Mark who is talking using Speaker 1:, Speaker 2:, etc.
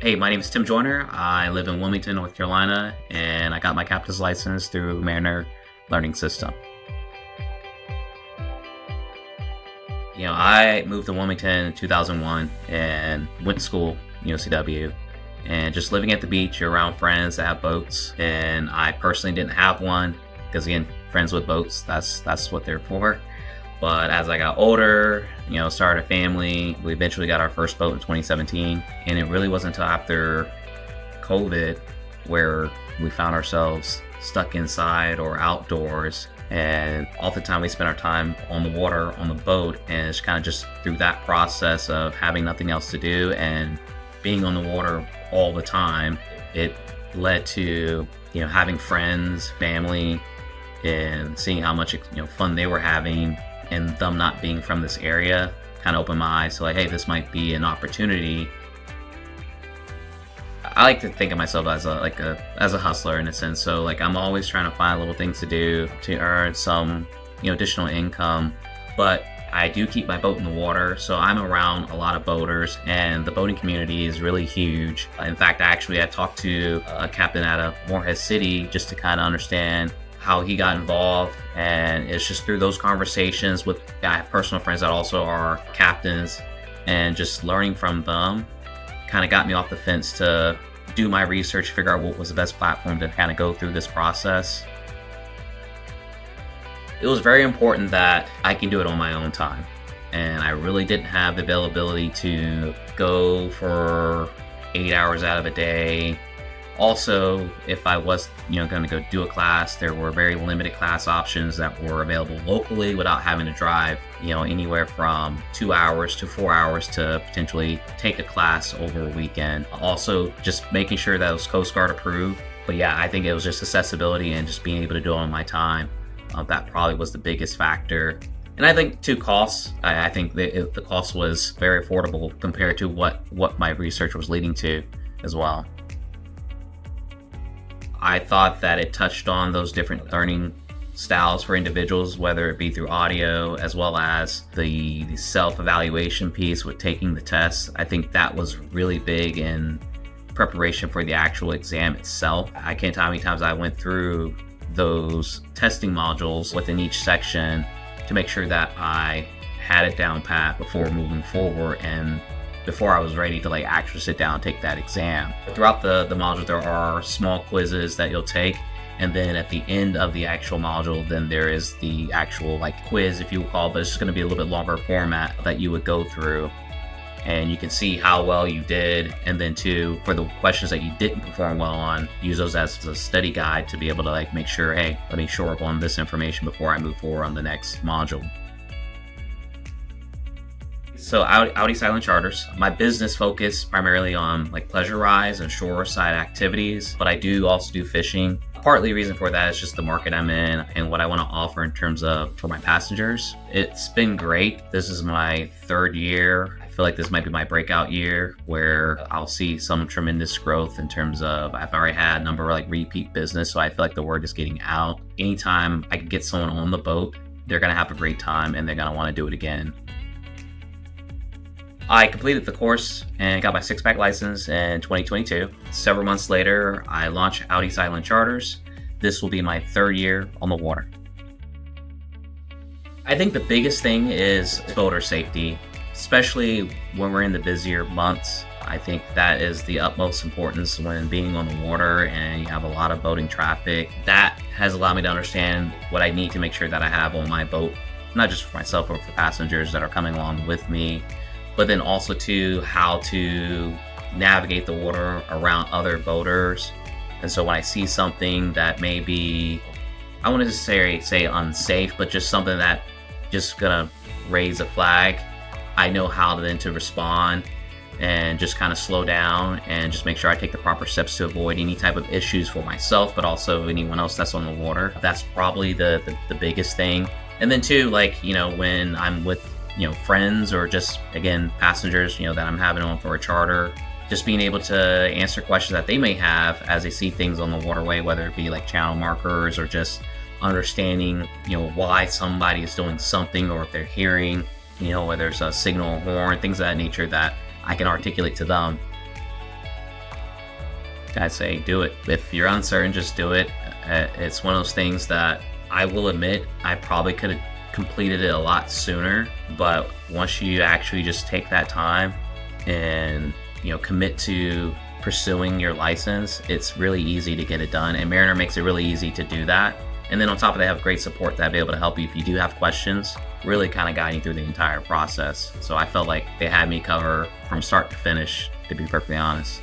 Speaker 1: Hey, my name is Tim Joyner. I live in Wilmington, North Carolina, and I got my captain's license through Mariner Learning System. I moved to Wilmington in 2001 and went to school, UNCW, and just living at the beach around friends that have boats. And I personally didn't have one because, again, friends with boats, that's what they're for. But as I got older, started a family, we eventually got our first boat in 2017. And it really wasn't until after COVID where we found ourselves stuck inside or outdoors. And oftentimes we spent our time on the water, on the boat, and it's kind of just through that process of having nothing else to do and being on the water all the time, it led to, having friends, family, and seeing how much, fun they were having, and them not being from this area kind of opened my eyes to hey, this might be an opportunity. I like to think of myself as a hustler in a sense. So I'm always trying to find little things to do to earn some, additional income. But I do keep my boat in the water, so I'm around a lot of boaters, and the boating community is really huge. In fact, I talked to a captain out of Morehead City just to kind of understand how he got involved, and it's just through those conversations with I have personal friends that also are captains, and just learning from them kind of got me off the fence to do my research, figure out what was the best platform to kind of go through this process. It was very important that I can do it on my own time, and I really didn't have the availability to go for 8 hours out of a day. Also, if I was, going to go do a class, there were very limited class options that were available locally without having to drive, anywhere from 2 hours to 4 hours to potentially take a class over a weekend. Also, just making sure that it was Coast Guard approved. But yeah, I think it was just accessibility and just being able to do it on my time. That probably was the biggest factor. And I think too, costs. I think the cost was very affordable compared to what my research was leading to as well. I thought that it touched on those different learning styles for individuals, whether it be through audio as well as the self-evaluation piece with taking the tests. I think that was really big in preparation for the actual exam itself. I can't tell how many times I went through those testing modules within each section to make sure that I had it down pat before moving forward and before I was ready to actually sit down and take that exam. Throughout the module, there are small quizzes that you'll take, and then at the end of the actual module, then there is the actual quiz, if you will call it, but it's just going to be a little bit longer format that you would go through, and you can see how well you did, and then too, for the questions that you didn't perform well on, use those as a study guide to be able to make sure, hey, let me shore up on this information before I move forward on the next module. So Audi Silent Charters, my business focus primarily on pleasure rides and shoreside activities, but I do also do fishing. Partly the reason for that is just the market I'm in and what I want to offer in terms of for my passengers. It's been great. This is my third year. I feel like this might be my breakout year where I'll see some tremendous growth in terms of I've already had a number of repeat business, so I feel like the word is getting out. Anytime I can get someone on the boat, they're going to have a great time and they're going to want to do it again. I completed the course and got my six-pack license in 2022. Several months later, I launched Audi Silent Charters. This will be my third year on the water. I think the biggest thing is boater safety, especially when we're in the busier months. I think that is the utmost importance when being on the water and you have a lot of boating traffic. That has allowed me to understand what I need to make sure that I have on my boat, not just for myself, but for passengers that are coming along with me. But then also to how to navigate the water around other boaters. And so when I see something that may be, I wouldn't necessarily say unsafe, but just something that just gonna raise a flag, I know how then to respond and just kind of slow down and just make sure I take the proper steps to avoid any type of issues for myself, but also anyone else that's on the water. That's probably the biggest thing. And then too, when I'm with friends or just, again, passengers, that I'm having on for a charter, just being able to answer questions that they may have as they see things on the waterway, whether it be channel markers or just understanding, why somebody is doing something, or if they're hearing, whether it's a signal, horn, things of that nature that I can articulate to them. I say do it. If you're uncertain, just do it. It's one of those things that I will admit I probably could have completed it a lot sooner, but once you actually just take that time and commit to pursuing your license, it's really easy to get it done, and Mariner makes it really easy to do that. And then on top of that, they have great support that be able to help you if you do have questions, really kind of guiding through the entire process. So I felt like they had me cover from start to finish, to be perfectly honest.